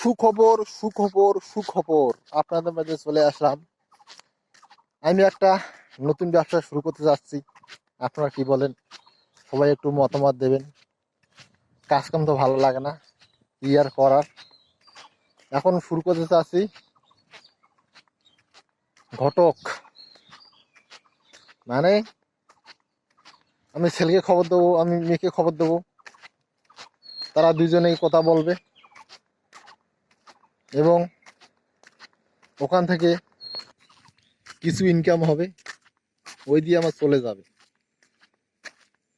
সুখবর সুখবর সুখবর আপনাদের মাঝে চলে আসলাম। আমি একটা নতুন ব্যবসা শুরু করতে যাচ্ছি। আপনারা কি বলেন? সবাই একটু মতামত দেবেন। কাজকাম তো ভালো লাগে না, কি আর করার। এখন শুরু করতে চাচ্ছি ঘটক, মানে আমি ছেলেকে খবর দেবো, আমি মেয়েকে খবর দেবো, তারা দুজনেই কথা বলবে এবং ওখান থেকে কিছু ইনকাম হবে, ওই দিয়ে আমার চলে যাবে।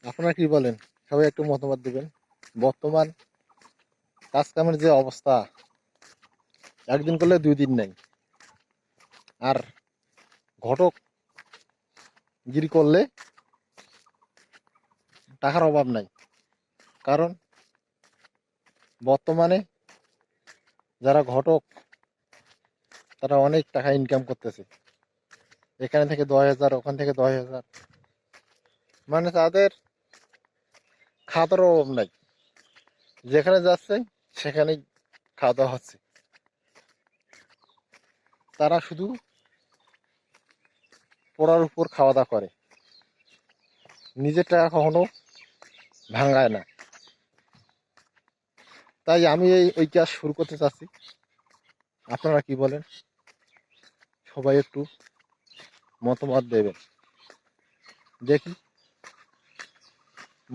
আপনারা কি বলেন? সবাই একটু মতামত দেবেন। বর্তমান কাজ কামের যে অবস্থা, একদিন করলে 2 দিন নেই। আর ঘটক গিরি করলে টাকার অভাব নাই, কারণ বর্তমানে যারা ঘটক তারা অনেক টাকা ইনকাম করতেছে। এখানে থেকে 10,000, ওখান থেকে 10,000, মানে তাদের খাওয়ার অভাব নাই। যেখানে যাচ্ছে সেখানেই খাওয়া দাওয়া হচ্ছে। তারা শুধু পড়ার উপর খাওয়া দাওয়া করে, নিজের টাকা কখনো ভাঙায় না। তাই আমি ওই কাজ শুরু করতে চাচ্ছি। আপনারা কি বলেন? সবাই একটু মতামত দেবেন। দেখি,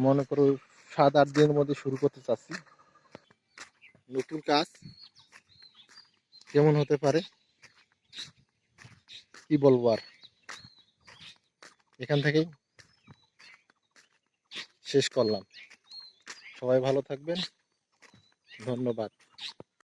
মনে করো 7-8 দিনের মধ্যে শুরু করতে চাচ্ছি। নতুন কাজ কেমন হতে পারে কি বলবো আর। এখান থেকেই শেষ করলাম। সবাই ভালো থাকবেন, ধন্যবাদ।